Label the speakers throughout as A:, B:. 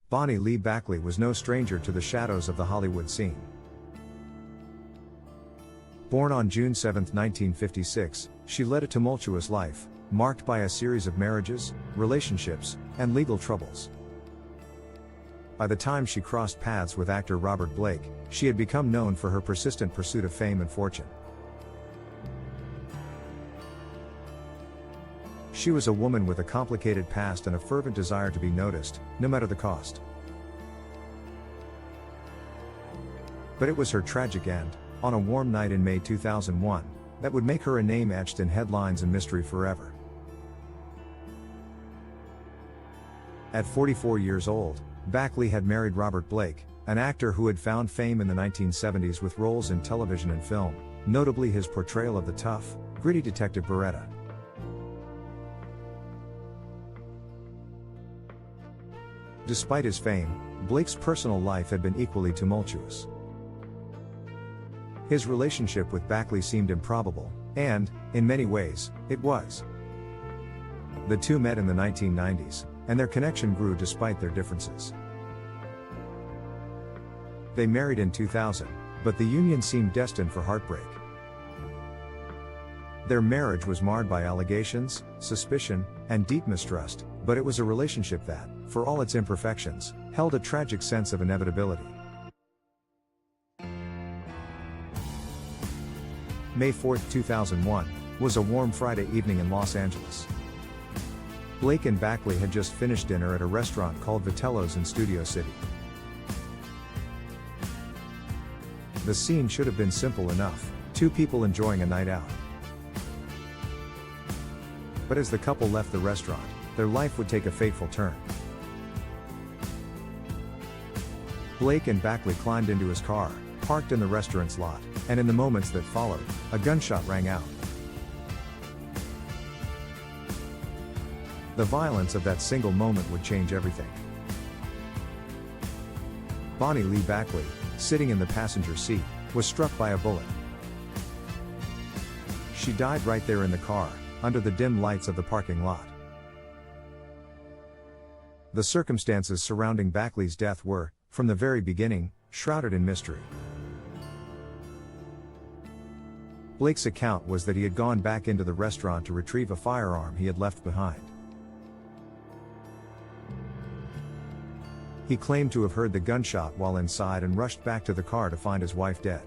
A: Bonny Lee Bakley was no stranger to the shadows of the Hollywood scene. Born on June 7, 1956, she led a tumultuous life, marked by a series of marriages, relationships, and legal troubles. By the time she crossed paths with actor Robert Blake, she had become known for her persistent pursuit of fame and fortune. She was a woman with a complicated past and a fervent desire to be noticed, no matter the cost. But it was her tragic end, on a warm night in May 2001, that would make her a name etched in headlines and mystery forever. At 44 years old, Bakley had married Robert Blake, an actor who had found fame in the 1970s with roles in television and film, notably his portrayal of the tough, gritty detective Beretta. Despite his fame, Blake's personal life had been equally tumultuous. His relationship with Bakley seemed improbable, and, in many ways, it was. The two met in the 1990s, and their connection grew despite their differences. They married in 2000, but the union seemed destined for heartbreak. Their marriage was marred by allegations, suspicion, and deep mistrust, but it was a relationship that, for all its imperfections, held a tragic sense of inevitability. May 4, 2001, was a warm Friday evening in Los Angeles. Blake and Bakley had just finished dinner at a restaurant called Vitello's in Studio City. The scene should have been simple enough, two people enjoying a night out. But as the couple left the restaurant, their life would take a fateful turn. Blake and Bakley climbed into his car, parked in the restaurant's lot, and in the moments that followed, a gunshot rang out. The violence of that single moment would change everything. Bonny Lee Bakley, sitting in the passenger seat, was struck by a bullet. She died right there in the car, under the dim lights of the parking lot. The circumstances surrounding Bakley's death were, from the very beginning, shrouded in mystery. Blake's account was that he had gone back into the restaurant to retrieve a firearm he had left behind. He claimed to have heard the gunshot while inside and rushed back to the car to find his wife dead.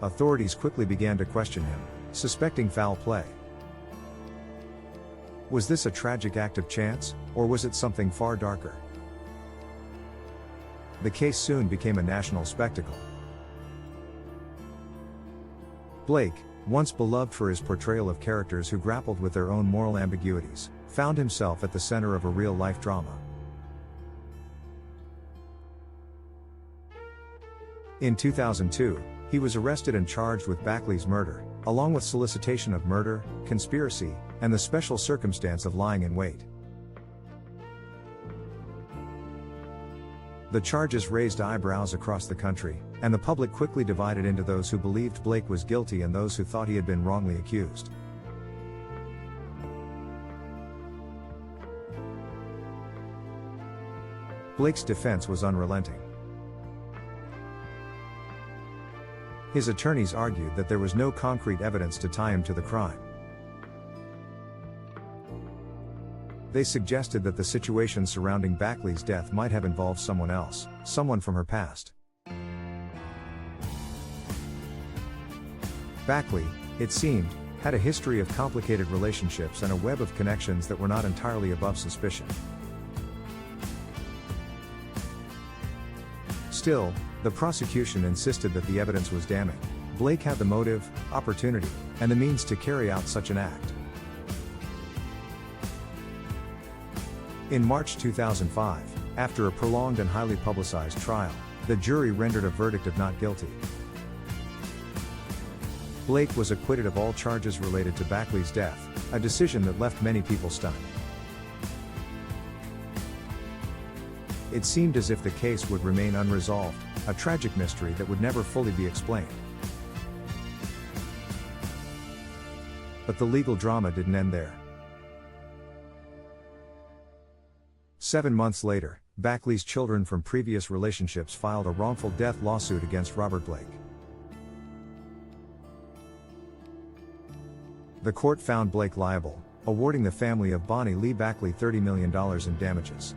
A: Authorities quickly began to question him, suspecting foul play. Was this a tragic act of chance, or was it something far darker? The case soon became a national spectacle. Blake, once beloved for his portrayal of characters who grappled with their own moral ambiguities, found himself at the center of a real-life drama. In 2002, he was arrested and charged with Bakley's murder, along with solicitation of murder, conspiracy, and the special circumstance of lying in wait. The charges raised eyebrows across the country, and the public quickly divided into those who believed Blake was guilty and those who thought he had been wrongly accused. Blake's defense was unrelenting. His attorneys argued that there was no concrete evidence to tie him to the crime. They suggested that the situation surrounding Bakley's death might have involved someone else, someone from her past. Bakley, it seemed, had a history of complicated relationships and a web of connections that were not entirely above suspicion. Still, the prosecution insisted that the evidence was damning. Blake had the motive, opportunity, and the means to carry out such an act. In March 2005, after a prolonged and highly publicized trial, the jury rendered a verdict of not guilty. Blake was acquitted of all charges related to Bakley's death, a decision that left many people stunned. It seemed as if the case would remain unresolved, a tragic mystery that would never fully be explained. But the legal drama didn't end there. 7 months later, Bakley's children from previous relationships filed a wrongful death lawsuit against Robert Blake. The court found Blake liable, awarding the family of Bonny Lee Bakley $30 million in damages.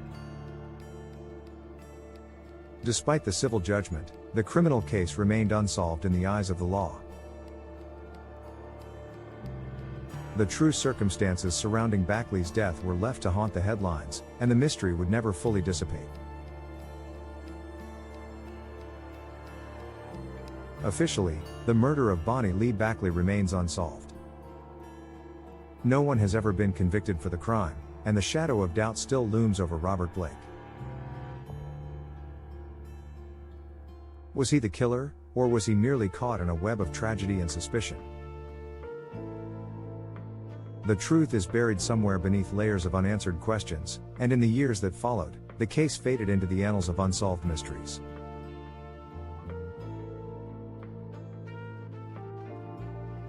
A: Despite the civil judgment, the criminal case remained unsolved in the eyes of the law. The true circumstances surrounding Bakley's death were left to haunt the headlines, and the mystery would never fully dissipate. Officially, the murder of Bonny Lee Bakley remains unsolved. No one has ever been convicted for the crime, and the shadow of doubt still looms over Robert Blake. Was he the killer, or was he merely caught in a web of tragedy and suspicion? The truth is buried somewhere beneath layers of unanswered questions, and in the years that followed, the case faded into the annals of unsolved mysteries.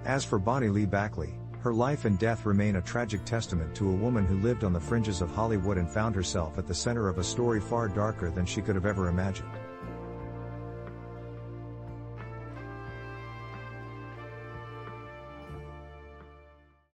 A: As for Bonny Lee Bakley, her life and death remain a tragic testament to a woman who lived on the fringes of Hollywood and found herself at the center of a story far darker than she could have ever imagined.